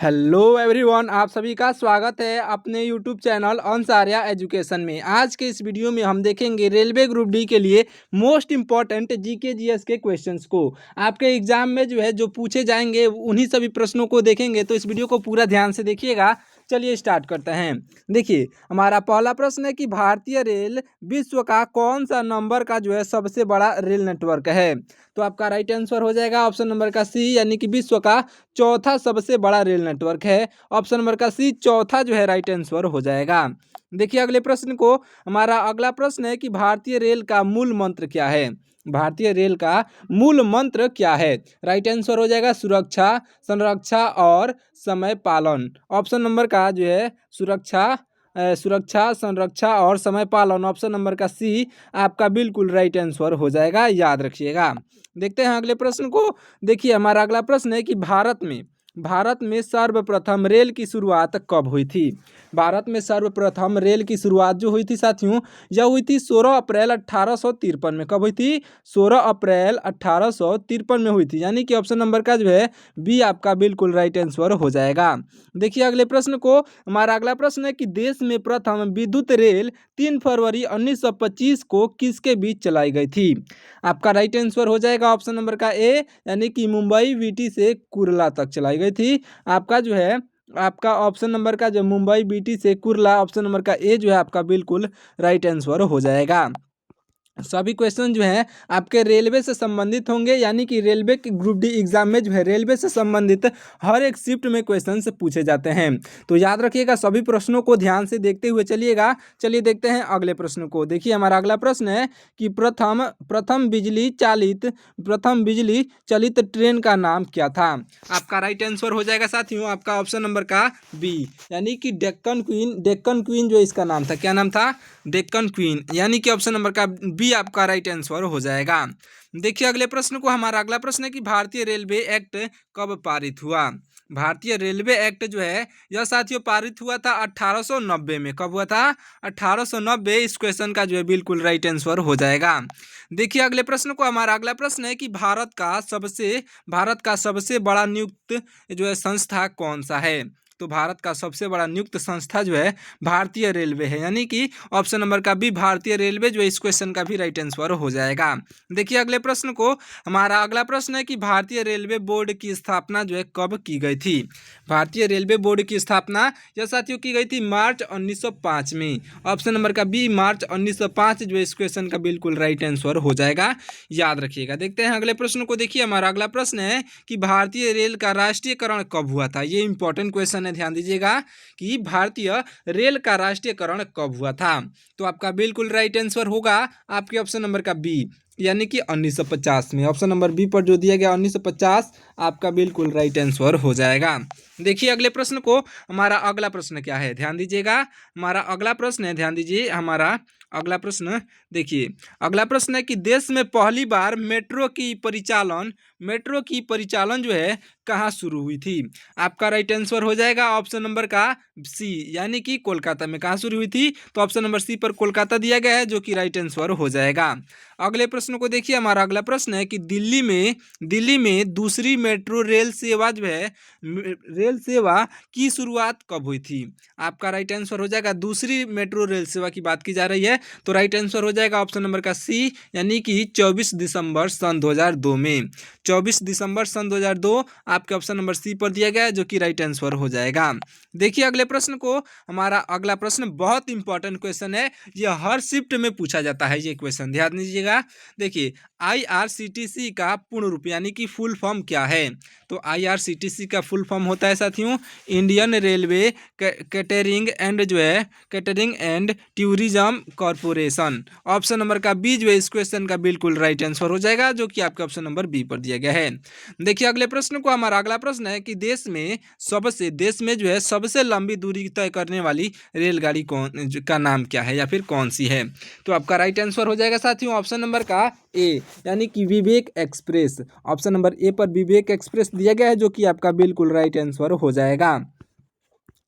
Hello everyone, आप सभी का स्वागत है अपने यूट्यूब चैनल अंसारिया एजुकेशन में। आज के इस वीडियो में हम देखेंगे रेलवे ग्रुप डी के लिए मोस्ट इम्पॉर्टेंट जीके जीएस के क्वेश्चंस को। आपके एग्जाम में जो पूछे जाएंगे उन्हीं सभी प्रश्नों को देखेंगे, तो इस वीडियो को पूरा ध्यान से देखिएगा। चलिए स्टार्ट करते हैं। देखिए, हमारा पहला प्रश्न है कि भारतीय रेल विश्व का कौन सा नंबर का सबसे बड़ा रेल नेटवर्क है। तो आपका राइट आंसर हो जाएगा ऑप्शन नंबर का सी, यानी कि विश्व का चौथा सबसे बड़ा रेल नेटवर्क है। ऑप्शन नंबर का सी चौथा राइट आंसर हो जाएगा। देखिए अगले प्रश्न को, हमारा अगला प्रश्न है कि भारतीय रेल का मूल मंत्र क्या है। भारतीय रेल का मूल मंत्र क्या है। राइट आंसर हो जाएगा सुरक्षा, संरक्षा और समय पालन। ऑप्शन नंबर का सुरक्षा, संरक्षा और समय पालन। ऑप्शन नंबर का सी आपका बिल्कुल राइट आंसर हो जाएगा, याद रखिएगा। देखते हैं अगले प्रश्न को। देखिए हमारा अगला प्रश्न है कि भारत में सर्वप्रथम रेल की शुरुआत कब हुई थी। भारत में सर्वप्रथम रेल की शुरुआत जो हुई थी साथियों, यह हुई थी 16 अप्रैल 1853 में। कब हुई थी? 16 अप्रैल 1853 में हुई थी, यानी कि ऑप्शन नंबर का बी आपका बिल्कुल राइट आंसर हो जाएगा। देखिए अगले प्रश्न को, हमारा अगला प्रश्न है कि देश में प्रथम विद्युत रेल 3 फरवरी 1925 को किसके बीच चलाई गई थी। आपका राइट आंसर हो जाएगा ऑप्शन नंबर का ए, यानी कि मुंबई वीटी से कुर्ला तक चलाई गई थी। आपका ऑप्शन नंबर का मुंबई बीटी से कुर्ला, ऑप्शन नंबर का ए आपका बिल्कुल राइट आंसर हो जाएगा। सभी क्वेश्चन आपके रेलवे से संबंधित होंगे, यानी कि रेलवे के ग्रुप डी एग्जाम में रेलवे से संबंधित हर एक शिफ्ट में क्वेश्चन पूछे जाते हैं। तो याद रखिएगा, सभी प्रश्नों को ध्यान से देखते हुए चलिएगा। चलिए देखते हैं अगले प्रश्न को। देखिए हमारा अगला प्रश्न है कि प्रथम बिजली चलित ट्रेन का नाम क्या था। आपका राइट आंसर हो जाएगा साथियों आपका ऑप्शन नंबर का बी, यानी कि डेक्कन क्वीन इसका नाम था। क्या नाम था? डेक्कन क्वीन, यानी कि ऑप्शन नंबर का बी आपका राइट आंसर हो जाएगा। देखिए अगले प्रश्न को, हमारा अगला प्रश्न है कि भारतीय रेलवे एक्ट कब पारित हुआ। भारतीय रेलवे एक्ट यह साथियों पारित हुआ था 1890 में। कब हुआ था? 1890। इस क्वेश्चन का बिल्कुल राइट आंसर हो जाएगा। देखिए अगले प्रश्न को, हमारा अगला प्रश्न है कि भारत का सबसे बड़ा नियुक्त संस्था कौन सा है। तो भारत का सबसे बड़ा नियुक्त संस्था भारतीय रेलवे है, यानी कि ऑप्शन नंबर का बी भारतीय रेलवे इस क्वेश्चन का भी राइट आंसर हो जाएगा। देखिए अगले प्रश्न को, हमारा अगला प्रश्न है कि भारतीय रेलवे बोर्ड की स्थापना कब की गई थी। भारतीय रेलवे बोर्ड की स्थापना यह साथियों की गई थी मार्च 1905 में। ऑप्शन नंबर का बी मार्च 1905 इस क्वेश्चन का बिल्कुल राइट आंसर हो जाएगा, याद रखिएगा। देखते हैं अगले प्रश्न को। देखिए हमारा अगला प्रश्न है कि भारतीय रेल का राष्ट्रीयकरण कब हुआ था। ये इंपॉर्टेंट क्वेश्चन है, ध्यान दीजिएगा कि भारतीय रेल का राष्ट्रीयकरण कब हुआ था। तो आपका बिल्कुल राइट आंसर होगा आपके ऑप्शन नंबर का बी, यानी कि 1950 में। ऑप्शन नंबर बी पर जो दिया गया 1950 आपका बिल्कुल राइट आंसर हो जाएगा। देखिए अगले प्रश्न को, हमारा अगला प्रश्न क्या है, ध्यान दीजिएगा। हमारा अगला प्रश्न है, ध्यान दीजिए, हमारा अगला प्रश्न देखिए, अगला प्रश्न है कि देश में पहली बार मेट्रो की परिचालन कहाँ शुरू हुई थी। आपका राइट आंसर हो जाएगा ऑप्शन नंबर का सी, यानी कि कोलकाता में। कहाँ शुरू हुई थी? तो ऑप्शन नंबर सी पर कोलकाता दिया गया है, जो कि राइट आंसर हो जाएगा। अगले प्रश्न को देखिए, हमारा अगला प्रश्न है कि दिल्ली में दूसरी मेट्रो रेल सेवा रेल सेवा की शुरुआत कब हुई थी। आपका राइट आंसर हो जाएगा, दूसरी मेट्रो रेल सेवा की बात की जा रही है, तो राइट आंसर हो जाएगा ऑप्शन नंबर का सी, यानी कि 24 दिसंबर सन 2002 में। 24 दिसंबर सन 2002 आपके ऑप्शन नंबर सी पर दिया गया है, जो कि राइट आंसर हो जाएगा। देखिए अगले प्रश्न को, हमारा अगला प्रश्न बहुत इंपॉर्टेंट क्वेश्चन है, यह हर शिफ्ट में पूछा जाता है ये क्वेश्चन, ध्यान दीजिएगा। देखिए आईआरसीटीसी का पूर्ण रूप यानी कि फुल फॉर्म क्या है। तो आईआरसीटीसी का फुल फॉर्म होता है साथियों Indian railway catering and tourism corporation. Option number का बी इस क्वेश्चन का बिल्कुल राइट आंसर हो जाएगा, जो कि आपके ऑप्शन नंबर बी पर दिया गया है। देखिए अगले प्रश्न को, हमारा अगला प्रश्न है कि देश में सबसे लंबी दूरी तय करने वाली रेलगाड़ी का नाम क्या है, या फिर कौन सी है। तो आपका राइट आंसर हो जाएगा साथियों ऑप्शन नंबर का ए, यानी कि विवेक एक्सप्रेस। ऑप्शन नंबर ए पर विवेक एक्सप्रेस दिया गया है, जो कि आपका बिल्कुल राइट आंसर हो जाएगा।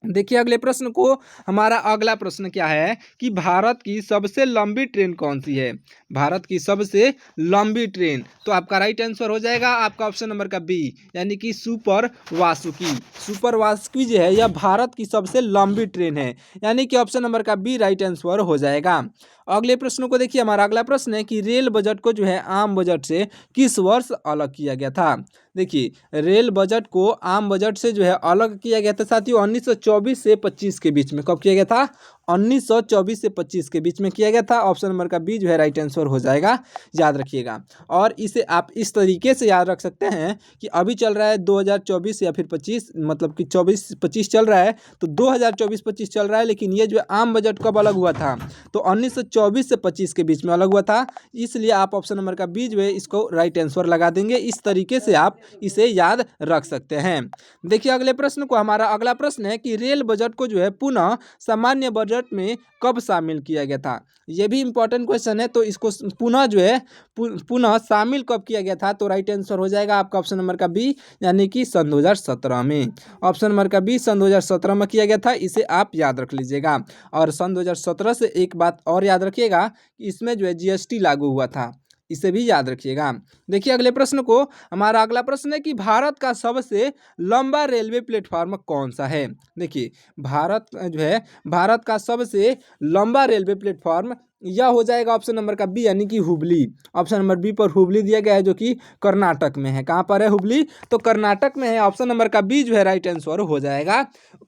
देखिए अगले प्रश्न को, हमारा अगला प्रश्न क्या है कि भारत की सबसे लंबी ट्रेन कौन सी है। भारत की सबसे लंबी ट्रेन, तो आपका राइट आंसर हो जाएगा आपका ऑप्शन नंबर का बी, यानी कि सुपर वासुकी। सुपर वासुकी जो है यह भारत की सबसे लंबी ट्रेन है, यानी कि ऑप्शन नंबर का बी राइट आंसर हो जाएगा। अगले प्रश्न को देखिए, हमारा अगला प्रश्न है कि रेल बजट को जो है आम बजट से किस वर्ष अलग किया गया था। देखिए रेल बजट को आम बजट से जो है अलग किया गया था साथियों 1924 से 25 के बीच में। कब किया गया था? 1924 से 25 के बीच में किया गया था। ऑप्शन नंबर का बी जो है राइट आंसर हो जाएगा, याद रखिएगा। और इसे आप इस तरीके से याद रख सकते हैं कि अभी चल रहा है 2024 या फिर 25, मतलब कि 24-25 चल रहा है, तो 2024-25 चल रहा है, लेकिन ये जो आम बजट कब अलग हुआ था? तो 1924 से 25 के बीच में अलग हुआ था। इसलिए आप ऑप्शन नंबर का बी जो है इसको राइट आंसर लगा देंगे। इस तरीके से आप इसे याद रख सकते हैं। देखिए अगले प्रश्न को, हमारा अगला प्रश्न है कि रेल बजट को जो है पुनः सामान्य बजट में कब शामिल किया गया था। यह भी इंपॉर्टेंट क्वेश्चन है, तो इसको पुनः जो है पुनः शामिल कब किया गया था, तो राइट आंसर हो जाएगा आपका ऑप्शन नंबर का बी, यानी कि सन 2017 में। ऑप्शन नंबर का बी सन 2017 में किया गया था, इसे आप याद रख लीजिएगा। और सन 2017 से एक बात और याद रखिएगा कि इसमें जो है जीएसटी लागू हुआ था, इसे भी याद रखिएगा। देखिए अगले प्रश्न को, हमारा अगला प्रश्न है कि भारत का सबसे लंबा रेलवे प्लेटफॉर्म कौन सा है। देखिए भारत का सबसे लंबा रेलवे प्लेटफॉर्म यह हो जाएगा ऑप्शन नंबर का बी, यानी कि हुबली। ऑप्शन नंबर बी पर हुबली दिया गया है, जो कि कर्नाटक में है। कहाँ पर है हुबली? तो कर्नाटक में है। ऑप्शन नंबर का बी जो है राइट आंसर हो जाएगा,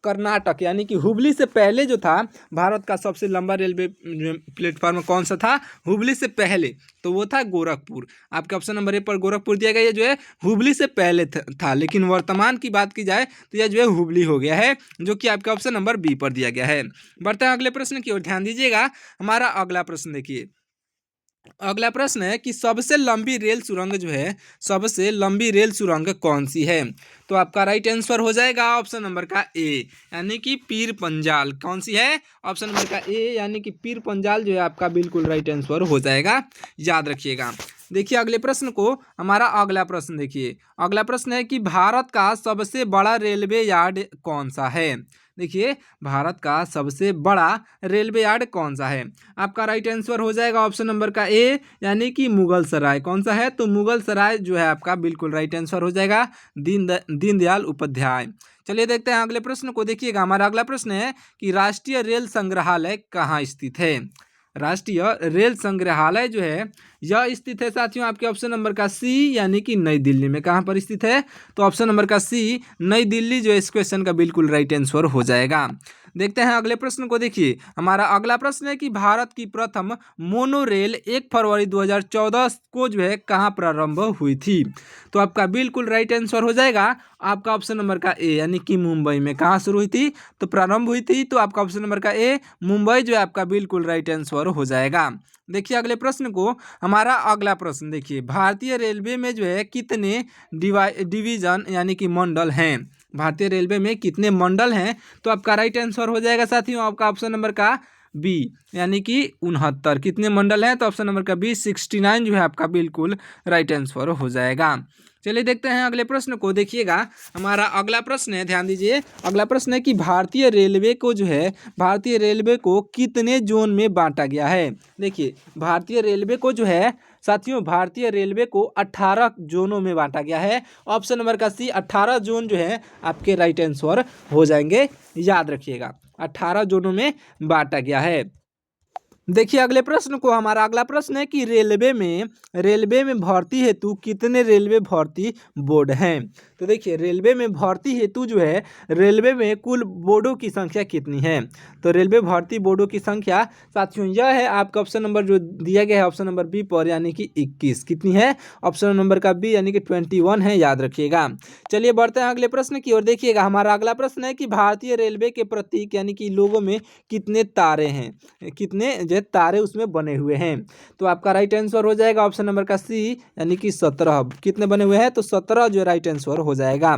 कर्नाटक। यानी कि हुबली से पहले जो था भारत का सबसे लंबा रेलवे प्लेटफॉर्म कौन सा था? हुबली से पहले तो वो था गोरखपुर। आपके ऑप्शन नंबर ए पर गोरखपुर दिया गया, ये जो है हुबली से पहले था, लेकिन वर्तमान की बात की जाए तो यह जो है हुबली हो गया है, जो कि आपके ऑप्शन नंबर बी पर दिया गया है। बढ़ते हैं अगले प्रश्न की ओर, ध्यान दीजिएगा। हमारा अगला प्रश्न देखिए, अगला प्रश्न है कि सबसे लंबी रेल सुरंग जो है, सबसे लंबी रेल सुरंग कौन सी है। तो आपका राइट आंसर हो जाएगा ऑप्शन नंबर का ए, यानी कि पीर पंजाल। कौन सी है? ऑप्शन नंबर का ए, यानी कि पीर पंजाल जो है आपका बिल्कुल राइट आंसर हो जाएगा, याद रखिएगा। देखिए अगले प्रश्न को, हमारा अगला प्रश्न देखिए, अगला प्रश्न है कि भारत का सबसे बड़ा रेलवे यार्ड कौन सा है। देखिए भारत का सबसे बड़ा रेलवे यार्ड कौन सा है? आपका राइट आंसर हो जाएगा ऑप्शन नंबर का ए, यानी कि मुगल सराय। कौन सा है? तो मुगल सराय जो है आपका बिल्कुल राइट आंसर हो जाएगा, दीनदयाल उपाध्याय। चलिए देखते हैं अगले प्रश्न को। देखिएगा हमारा अगला प्रश्न है कि राष्ट्रीय रेल संग्रहालय कहाँ स्थित है। राष्ट्रीय रेल संग्रहालय जो है यह स्थित है साथियों आपके ऑप्शन नंबर का सी, यानी कि नई दिल्ली में। कहाँ पर स्थित है? तो ऑप्शन नंबर का सी, नई दिल्ली जो इस क्वेश्चन का बिल्कुल राइट आंसर हो जाएगा। देखते हैं अगले प्रश्न को। देखिए हमारा अगला प्रश्न है कि भारत की प्रथम मोनो रेल 1 फरवरी 2014 को जो है कहाँ प्रारंभ हुई थी। तो आपका बिल्कुल राइट आंसर हो जाएगा आपका ऑप्शन नंबर का ए, यानी कि मुंबई में। कहाँ शुरू हुई थी? तो प्रारंभ हुई थी, तो आपका ऑप्शन नंबर का ए, मुंबई जो है आपका बिल्कुल राइट आंसर हो जाएगा। देखिए अगले प्रश्न को, हमारा अगला प्रश्न देखिए, भारतीय रेलवे में जो है कितने डिवीजन यानी कि मंडल हैं। भारतीय रेलवे में कितने मंडल हैं? तो आपका राइट आंसर हो जाएगा साथियों आपका ऑप्शन नंबर का बी, यानी कि 69। कितने मंडल हैं? तो ऑप्शन नंबर का बी 69 जो है आपका बिल्कुल राइट आंसर हो जाएगा। चलिए देखते हैं अगले प्रश्न को। देखिएगा हमारा अगला प्रश्न है, ध्यान दीजिए। अगला प्रश्न है कि भारतीय रेलवे को जो है, भारतीय रेलवे को कितने जोन में बांटा गया है। देखिए भारतीय रेलवे को जो है साथियों, भारतीय रेलवे को 18 जोनों में बांटा गया है। ऑप्शन नंबर का सी, 18 जोन जो है आपके राइट आंसर हो जाएंगे, याद रखिएगा। 18 जोनों में बांटा गया है। देखिए अगले प्रश्न को, हमारा अगला प्रश्न है कि रेलवे में भर्ती हेतु कितने रेलवे भर्ती बोर्ड हैं। तो देखिए रेलवे में भर्ती हेतु जो है, रेलवे में कुल बोर्डों की संख्या कितनी है। तो रेलवे भर्ती बोर्डों की संख्या साथियों यह है आपका ऑप्शन नंबर जो दिया गया है ऑप्शन नंबर बी पर, यानी कि 21। कितनी है? ऑप्शन नंबर का बी, यानी कि 21 है, याद रखिएगा। चलिए बढ़ते हैं अगले प्रश्न की ओर। देखिएगा हमारा अगला प्रश्न है कि भारतीय रेलवे के प्रतीक यानी कि लोगों में कितने तारे हैं, कितने तारे उसमें बने हुए हैं। तो आपका राइट आंसर हो जाएगा ऑप्शन नंबर का सी, यानी कि 17। कितने बने हुए हैं? तो 17 जो राइट आंसर हो जाएगा।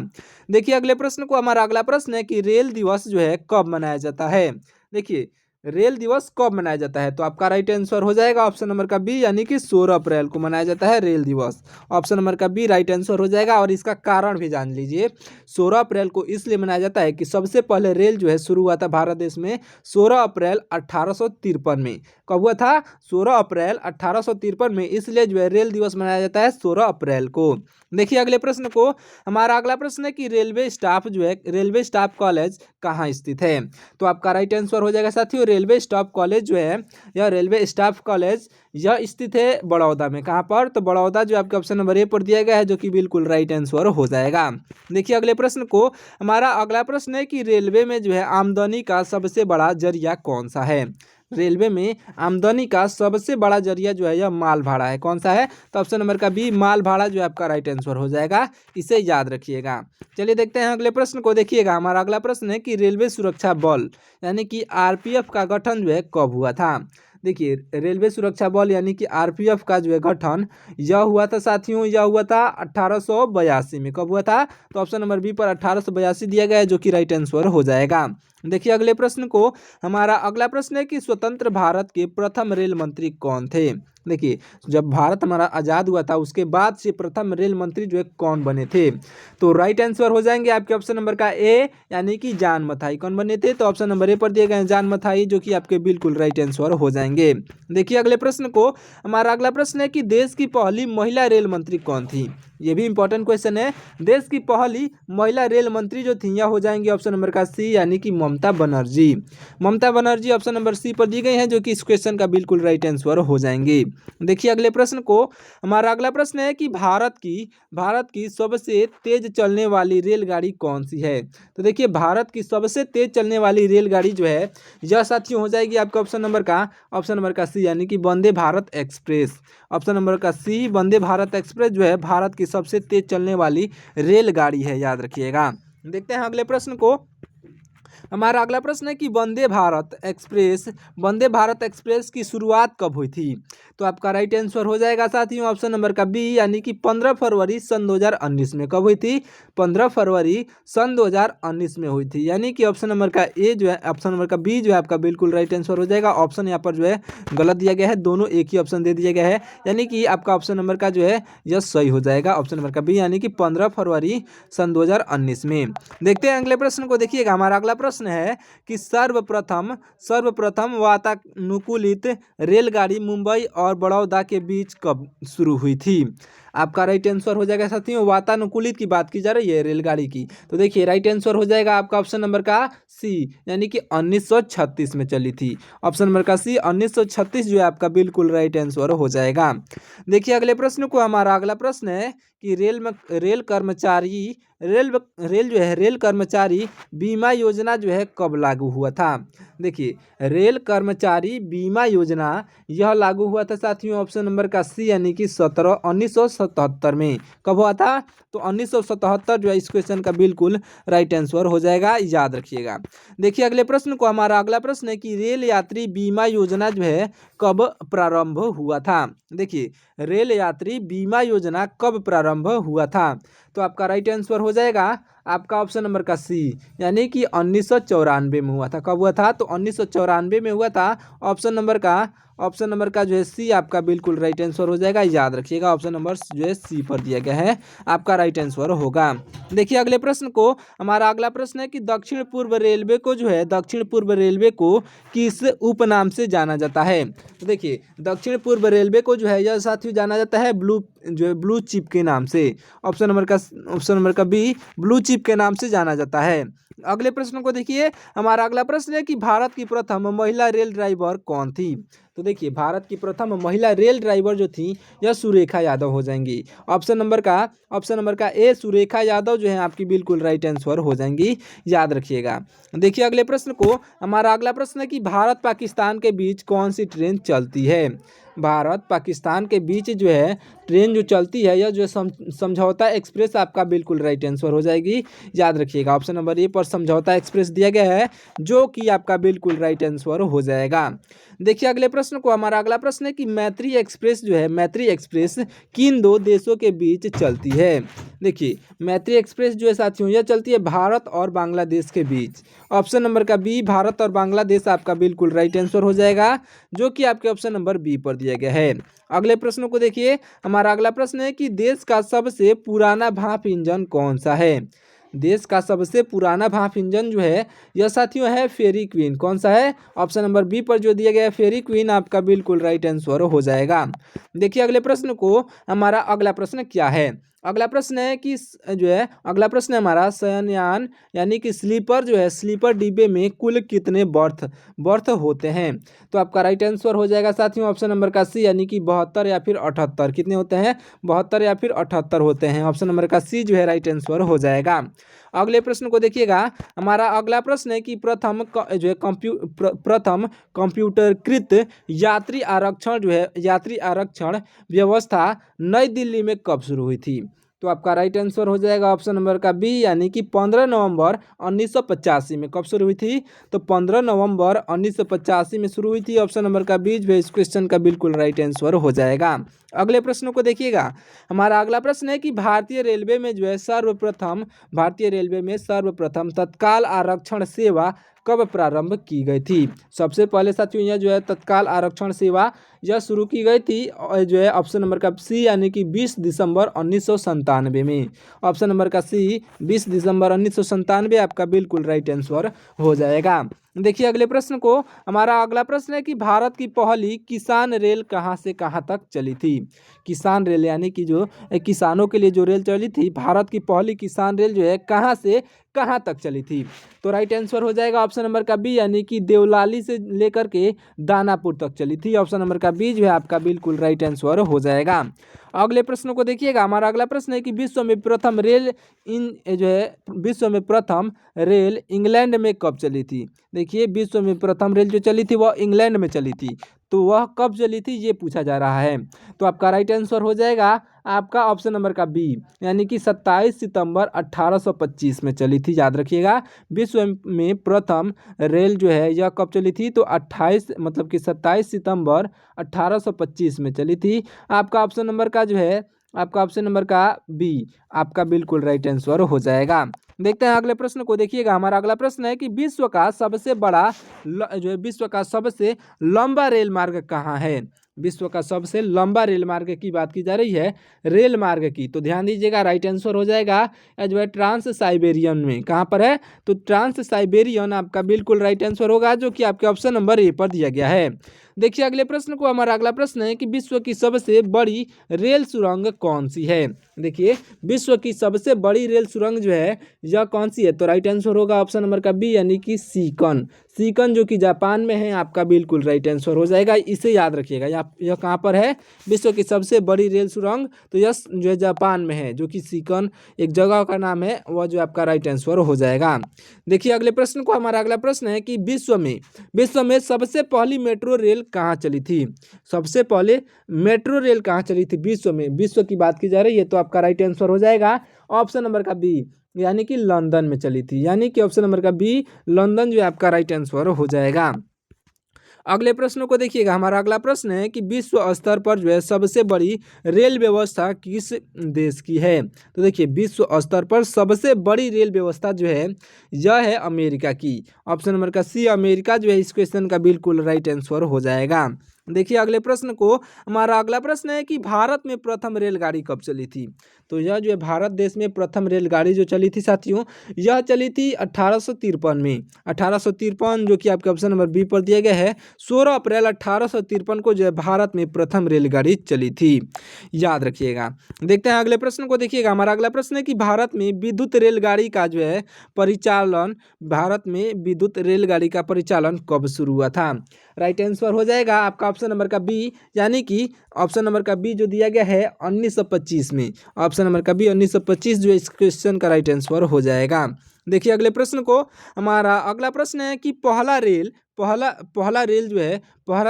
देखिए अगले प्रश्न को, हमारा अगला प्रश्न है कि रेल दिवस जो है कब मनाया जाता है। देखिए रेल दिवस कब मनाया जाता है? तो आपका राइट आंसर हो जाएगा ऑप्शन नंबर का बी, यानी कि 16 अप्रैल को मनाया जाता है रेल दिवस। ऑप्शन नंबर का बी राइट आंसर हो जाएगा। और इसका कारण भी जान लीजिए। 16 अप्रैल को इसलिए मनाया जाता है कि सबसे पहले रेल जो है शुरू हुआ था भारत देश में 16 अप्रैल 1853 में। कब हुआ था? 16 अप्रैल 1853 में, इसलिए जो है रेल दिवस मनाया जाता है 16 अप्रैल को। देखिए अगले प्रश्न को। हमारा अगला प्रश्न है कि रेलवे स्टाफ जो है, रेलवे स्टाफ कॉलेज कहाँ स्थित है? तो आपका राइट आंसर हो जाएगा साथियों, रेलवे स्टाफ कॉलेज जो है, यह रेलवे स्टाफ कॉलेज यह स्थित है बड़ौदा में। कहाँ पर? तो बड़ौदा जो आपके ऑप्शन नंबर ए पर दिया गया है, जो कि बिल्कुल राइट आंसर हो जाएगा। देखिए अगले प्रश्न को। हमारा अगला प्रश्न है कि रेलवे में जो है आमदनी का सबसे बड़ा जरिया कौन सा है? रेलवे में आमदनी का सबसे बड़ा जरिया जो है यह माल भाड़ा है। कौन सा है? तो ऑप्शन नंबर का बी, माल भाड़ा जो है आपका राइट आंसर हो जाएगा। इसे याद रखिएगा। चलिए देखते हैं अगले प्रश्न को। देखिएगा हमारा अगला प्रश्न है कि रेलवे सुरक्षा बल यानी कि आरपीएफ का गठन जो है कब हुआ था? देखिए रेलवे सुरक्षा बल यानी कि आरपीएफ का जो है गठन यह हुआ था साथियों, यह हुआ था 1882 में। कब हुआ था? तो ऑप्शन नंबर बी पर 1882 दिया गया है, जो कि राइट आंसर हो जाएगा। देखिए अगले प्रश्न को। हमारा अगला प्रश्न है कि स्वतंत्र भारत के प्रथम रेल मंत्री कौन थे? देखिए जब भारत हमारा आज़ाद हुआ था उसके बाद से प्रथम रेल मंत्री जो है कौन बने थे? तो राइट आंसर हो जाएंगे आपके ऑप्शन नंबर का ए, यानी कि जान मथाई। कौन बने थे? तो ऑप्शन नंबर ए पर दिए गए हैं जान मथाई, जो कि आपके बिल्कुल राइट आंसर हो जाएंगे। देखिए अगले प्रश्न को। हमारा अगला प्रश्न है कि देश की पहली महिला रेल मंत्री कौन थी? ये भी इंपॉर्टेंट क्वेश्चन है। देश की पहली महिला रेल मंत्री जो थी यह हो जाएंगी ऑप्शन नंबर का सी, यानी कि Mamata Banerjee. Mamata Banerjee option number C पर दी गई हैं, जो कि इस क्वेश्चन का बिल्कुल राइट आंसर हो जाएंगे। देखिए अगले प्रश्न को। हमारा अगला प्रश्न है कि भारत की सबसे तेज चलने वाली रेलगाड़ी कौन सी है? तो देखिए भारत की सबसे तेज चलने वाली रेलगाड़ी जो है यह साथियों हो जाएगी आपका ऑप्शन नंबर का सी, यानी कि Vande Bharat express. Option number का सी, वंदे भारत एक्सप्रेस जो है भारत की सबसे तेज चलने वाली रेलगाड़ी है, याद रखिएगा। देखते हैं अगले प्रश्न को। हमारा अगला प्रश्न है कि वंदे भारत एक्सप्रेस की शुरुआत कब हुई थी? तो आपका राइट आंसर हो जाएगा साथियों ऑप्शन नंबर का बी, यानी कि 15 फरवरी सन 2019 में। कब हुई थी? 15 फरवरी सन 2019 में हुई थी, यानी कि ऑप्शन नंबर का ए जो है, ऑप्शन नंबर का बी जो है आपका बिल्कुल राइट आंसर हो जाएगा। ऑप्शन यहाँ पर जो है गलत दिया गया है, दोनों एक ही ऑप्शन दे दिया गया है, यानी कि आपका ऑप्शन नंबर का जो है यह सही हो जाएगा। ऑप्शन नंबर का बी, यानी कि 15 फरवरी सन 2019 में। देखते हैं अगले प्रश्न को। देखिएगा हमारा अगला प्रश्न है कि सर्वप्रथम वातानुकूलित रेलगाड़ी मुंबई और बड़ौदा के बीच कब शुरू हुई थी? आपका राइट आंसर हो जाएगा साथियों, वातानुकूलित की बात की जा रही है रेलगाड़ी की। तो देखिए राइट आंसर हो जाएगा आपका ऑप्शन नंबर का सी, यानी कि 1936 में चली थी। ऑप्शन नंबर का सी 1936 जो है आपका बिल्कुल राइट आंसर हो जाएगा। देखिए अगले प्रश्न को। हमारा अगला प्रश्न है कि रेल कर्मचारी बीमा योजना जो है कब लागू हुआ था? देखिए रेल कर्मचारी बीमा योजना यह लागू हुआ था साथियों ऑप्शन नंबर का सी, यानी कि 1977 में। कब हुआ था? तो 1977 जो है इस क्वेश्चन का बिल्कुल राइट आंसर हो जाएगा, याद रखिएगा। देखिए अगले प्रश्न को। हमारा अगला प्रश्न है कि रेल यात्री बीमा योजना जो है कब प्रारंभ हुआ था? देखिए रेल यात्री बीमा योजना कब प्रारंभ हुआ था? तो आपका राइट आंसर हो जाएगा आपका ऑप्शन नंबर का सी, यानी कि 1994 में हुआ था। कब हुआ था? तो 1994 में हुआ था। ऑप्शन नंबर का जो है सी आपका बिल्कुल राइट आंसर हो जाएगा, याद रखिएगा। ऑप्शन नंबर जो है सी पर दिया गया है, आपका राइट आंसर होगा। देखिए अगले प्रश्न को। हमारा अगला प्रश्न है कि दक्षिण पूर्व रेलवे को किस उपनाम से जाना जाता है? तो देखिए दक्षिण पूर्व रेलवे को जो है यह साथियों जाना जाता है ब्लू चिप के नाम से। ऑप्शन नंबर का बी, ब्लू चिप के नाम से जाना जाता है। अगले प्रश्न को देखिए। हमारा अगला प्रश्न है कि भारत की प्रथम महिला रेल ड्राइवर कौन थी? तो देखिए भारत की प्रथम महिला रेल ड्राइवर जो थी यह सुरेखा यादव हो जाएंगी। ऑप्शन नंबर का ए, सुरेखा यादव जो है आपकी बिल्कुल राइट आंसर हो जाएंगी, याद रखिएगा। देखिए अगले प्रश्न को। हमारा अगला प्रश्न है कि भारत पाकिस्तान के बीच कौन सी ट्रेन चलती है? भारत पाकिस्तान के बीच जो है ट्रेन जो चलती है यह जो समझौता एक्सप्रेस आपका बिल्कुल राइट आंसर हो जाएगी, याद रखिएगा। ऑप्शन नंबर ए पर समझौता एक्सप्रेस दिया गया है, जो कि आपका बिल्कुल राइट आंसर हो जाएगा। देखिए अगले प्रश्न को, हमारा अगला प्रश्न है कि मैत्री एक्सप्रेस जो है, मैत्री एक्सप्रेस किन दो देशों के बीच चलती है। देखिए मैत्री एक्सप्रेस जो है साथियों, यह चलती है भारत और बांग्लादेश के बीच। ऑप्शन नंबर का बी, भारत और बांग्लादेश आपका बिल्कुल राइट आंसर हो जाएगा, जो कि आपके ऑप्शन नंबर बी पर दिया गया है। अगले प्रश्न को देखिए, हमारा अगला प्रश्न है कि देश का सबसे पुराना भाप इंजन कौन सा है। देश का सबसे पुराना भाप इंजन जो है, यह साथियों है फेरी क्वीन। कौन सा है? ऑप्शन नंबर बी पर जो दिया गया है फेरी क्वीन आपका बिल्कुल राइट आंसर हो जाएगा। देखिए अगले प्रश्न को, हमारा अगला प्रश्न क्या है। अगला प्रश्न है कि जो है, अगला प्रश्न है हमारा शयनयान यानी कि स्लीपर जो है, स्लीपर डिब्बे में कुल कितने बर्थ होते हैं। तो आपका राइट आंसर हो जाएगा साथियों ऑप्शन नंबर का सी, यानी कि 72 या फिर 78। कितने होते हैं? 72 या फिर 78 होते हैं। ऑप्शन नंबर का सी जो है राइट आंसर हो जाएगा। अगले प्रश्न को देखिएगा, हमारा अगला प्रश्न है कि प्रथम कंप्यूटरकृत यात्री आरक्षण जो है, यात्री आरक्षण व्यवस्था नई दिल्ली में कब शुरू हुई थी। तो आपका राइट आंसर हो जाएगा ऑप्शन नंबर का बी, यानी कि 15 नवंबर 1985 में। कब शुरू हुई थी? तो 15 नवंबर 1985 में शुरू हुई थी। ऑप्शन नंबर का बी जो है इस क्वेश्चन का बिल्कुल राइट आंसर हो जाएगा। अगले प्रश्नों को देखिएगा, हमारा अगला प्रश्न है कि भारतीय रेलवे में सर्वप्रथम तत्काल आरक्षण सेवा कब प्रारंभ की गई थी। सबसे पहले साथियों यह जो है तत्काल आरक्षण सेवा यह शुरू की गई थी जो है ऑप्शन नंबर का सी, यानी कि 20 दिसंबर 1997 में। ऑप्शन नंबर का सी 20 दिसंबर 1997 आपका बिल्कुल राइट आंसर हो जाएगा। देखिए अगले प्रश्न को, हमारा अगला प्रश्न है कि भारत की पहली किसान रेल कहाँ से कहाँ तक चली थी। किसान रेल यानी कि जो किसानों के लिए जो रेल चली थी, भारत की पहली किसान रेल जो है कहाँ से कहाँ तक चली थी। तो राइट आंसर हो जाएगा ऑप्शन नंबर का बी, यानी कि देवलाली से लेकर के दानापुर तक चली थी। ऑप्शन नंबर का बी जो है आपका बिल्कुल राइट आंसर हो जाएगा। अगले प्रश्न को देखिएगा, हमारा अगला प्रश्न है कि विश्व में प्रथम रेल इंग्लैंड में कब चली थी। देखिए विश्व में प्रथम रेल जो चली थी वह इंग्लैंड में चली थी, तो वह कब चली थी ये पूछा जा रहा है। तो आपका राइट आंसर हो जाएगा आपका ऑप्शन नंबर का बी, यानी कि 27 सितंबर 1825 में चली थी। याद रखिएगा विश्व में प्रथम रेल जो है यह कब चली थी, तो 27 सितंबर 1825 में चली थी। आपका ऑप्शन नंबर का जो है, आपका ऑप्शन नंबर का बी आपका बिल्कुल राइट आंसर हो जाएगा। देखते हैं अगले प्रश्न को। देखिएगा हमारा अगला प्रश्न है कि विश्व का सबसे लंबा रेल मार्ग कहाँ है। विश्व का सबसे लंबा रेल मार्ग की बात की जा रही है, रेल मार्ग की, तो ध्यान दीजिएगा राइट आंसर हो जाएगा जो है ट्रांस साइबेरियन में। कहाँ पर है? तो ट्रांस साइबेरियन आपका बिल्कुल राइट आंसर होगा, जो कि आपके ऑप्शन नंबर ए पर दिया गया है। देखिए अगले प्रश्न को, हमारा अगला प्रश्न है कि विश्व की सबसे बड़ी रेल सुरंग कौन सी है। देखिए विश्व की सबसे बड़ी रेल सुरंग जो है यह कौन सी है, तो राइट आंसर होगा ऑप्शन नंबर का बी, यानी कि सीकन जो कि जापान में है। आपका बिल्कुल राइट आंसर हो जाएगा। इसे याद रखिएगा, यह कहाँ पर है? विश्व की सबसे बड़ी रेल सुरंग तो यह जो है जापान में है, जो कि सीकन एक जगह का नाम है, वह जो आपका राइट आंसर हो जाएगा। देखिए अगले प्रश्न को, हमारा अगला प्रश्न है कि विश्व में सबसे पहली मेट्रो रेल कहाँ चली थी। सबसे पहले मेट्रो रेल कहाँ चली थी विश्व में, विश्व की बात की जा रही है, तो आपका राइट आंसर हो जाएगा ऑप्शन नंबर का बी, यानी कि लंदन में चली थी। यानी कि ऑप्शन नंबर का बी लंदन जो है आपका राइट आंसर हो जाएगा। अगले प्रश्नों को देखिएगा, हमारा अगला प्रश्न है कि विश्व स्तर पर जो है सबसे बड़ी रेल व्यवस्था किस देश की है। तो देखिए विश्व स्तर पर सबसे बड़ी रेल व्यवस्था जो है यह है अमेरिका की। ऑप्शन नंबर का सी अमेरिका जो है इस क्वेश्चन का बिल्कुल राइट आंसर हो जाएगा। देखिए अगले प्रश्न को, हमारा अगला प्रश्न है कि भारत में प्रथम रेलगाड़ी कब चली थी। तो यह जो है भारत देश में प्रथम रेलगाड़ी जो चली थी साथियों, यह चली थी 1853 में। 1853 जो कि आपके ऑप्शन नंबर बी पर दिया गया है, 16 अप्रैल 1853 को जो है भारत में प्रथम रेलगाड़ी चली थी। याद रखिएगा। देखते हैं अगले प्रश्न को। देखिएगा हमारा अगला प्रश्न है कि भारत में विद्युत रेलगाड़ी का जो है परिचालन कब शुरू हुआ था। राइट आंसर हो जाएगा आपका ऑप्शन नंबर का बी, यानी कि ऑप्शन नंबर का बी जो दिया गया है 1925 में। ऑप्शन नंबर का बी 1925 जो इस क्वेश्चन का राइट आंसर हो जाएगा। देखिए अगले प्रश्न को, हमारा अगला प्रश्न है कि पहला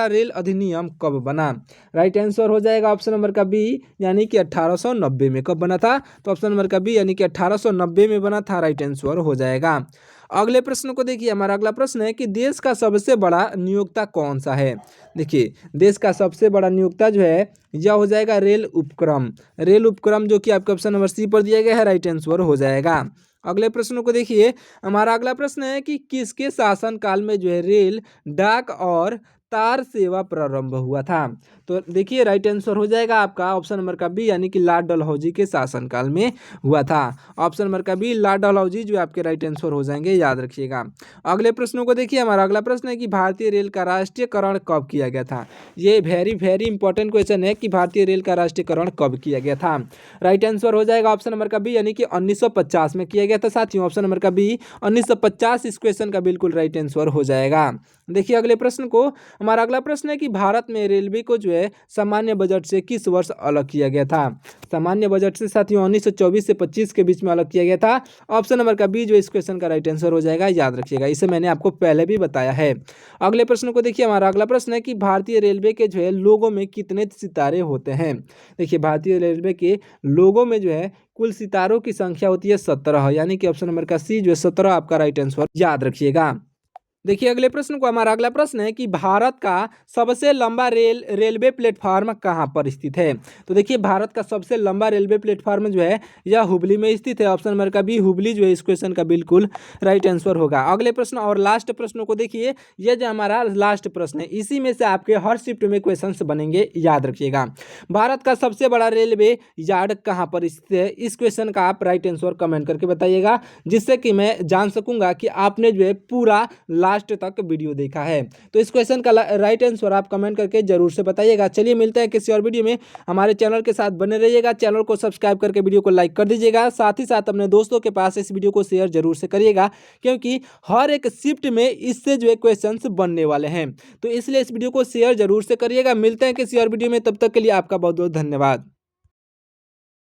रेल अधिनियम कब बना। राइट आंसर हो जाएगा ऑप्शन नंबर का बी, यानी कि 1890 में। कब बना था? तो ऑप्शन नंबर का बी, यानी कि 1890 में बना था। राइट आंसर हो जाएगा। अगले प्रश्न को देखिए, हमारा अगला प्रश्न है कि देश का सबसे बड़ा नियोक्ता कौन सा है। देखिए, देश का सबसे बड़ा नियोक्ता जो है यह हो जाएगा रेल उपक्रम। रेल उपक्रम जो कि आपके ऑप्शन नंबर सी पर दिया गया है, राइट आंसर हो जाएगा। अगले प्रश्न को देखिए, हमारा अगला प्रश्न है कि किसके शासनकाल में जो है रेल, डाक और तार सेवा प्रारंभ हुआ था। तो देखिए, राइट आंसर हो जाएगा आपका ऑप्शन नंबर का बी, यानी कि लॉर्ड डलहौजी के शासनकाल में हुआ था। ऑप्शन नंबर का बी, लॉर्ड डलहौजी जो आपके राइट आंसर हो जाएंगे, याद रखिएगा। अगले प्रश्नों को देखिए, हमारा अगला प्रश्न है कि भारतीय रेल का राष्ट्रीयकरण कब किया गया था। ये वेरी वेरी इंपॉर्टेंट क्वेश्चन है कि भारतीय रेल का राष्ट्रीयकरण कब किया गया था। राइट आंसर हो जाएगा ऑप्शन नंबर का बी, यानी कि 1950 में किया गया था साथियों। ऑप्शन नंबर का बी 1950 इस क्वेश्चन का बिल्कुल राइट आंसर हो जाएगा। देखिए, अगले प्रश्न को, हमारा अगला प्रश्न है कि भारत में रेलवे को जो है सामान्य बजट से किस वर्ष अलग किया गया था। सामान्य बजट से साथियों 1924 से 25 के बीच में अलग किया गया था। ऑप्शन नंबर का बी जो इस क्वेश्चन का राइट आंसर हो जाएगा, याद रखिएगा, इसे मैंने आपको पहले भी बताया है। अगले प्रश्न को देखिए, हमारा अगला प्रश्न है कि भारतीय रेलवे के जो है लोगो में कितने सितारे होते हैं। देखिए, भारतीय रेलवे के लोगो में जो है कुल सितारों की संख्या होती है 17, यानी कि ऑप्शन नंबर का सी जो है 17 आपका राइट आंसर, याद रखिएगा। देखिए, अगले प्रश्न को, हमारा अगला प्रश्न है कि भारत का सबसे लंबा रेलवे प्लेटफार्म कहाँ पर स्थित है। तो देखिए, भारत का सबसे लंबा रेलवे प्लेटफार्म जो है यह हुबली में स्थित है। ऑप्शन नंबर का बी हुबली जो है इस क्वेश्चन का बिल्कुल राइट आंसर होगा। अगले प्रश्न और लास्ट प्रश्नों को देखिए, यह जो हमारा लास्ट प्रश्न है इसी में से आपके हर शिफ्ट में क्वेश्चन बनेंगे, याद रखिएगा। भारत का सबसे बड़ा रेलवे यार्ड कहाँ पर स्थित है, इस क्वेश्चन का आप राइट आंसर कमेंट करके बताइएगा, जिससे कि मैं जान सकूंगा कि आपने जो है पूरा लास्ट तक वीडियो देखा है। तो इस क्वेश्चन का राइट आंसर आप कमेंट करके जरूर से बताइएगा। चलिए, मिलते हैं किसी और वीडियो में। हमारे चैनल के साथ बने रहिएगा, चैनल को सब्सक्राइब करके वीडियो को लाइक कर दीजिएगा, साथ ही साथ अपने दोस्तों के पास इस वीडियो को शेयर जरूर से करिएगा, क्योंकि हर एक शिफ्ट में इससे जो है क्वेश्चंस बनने वाले हैं। तो इसलिए इस वीडियो को शेयर जरूर से करिएगा। मिलते हैं किसी और वीडियो में, तब तक के लिए आपका बहुत बहुत धन्यवाद।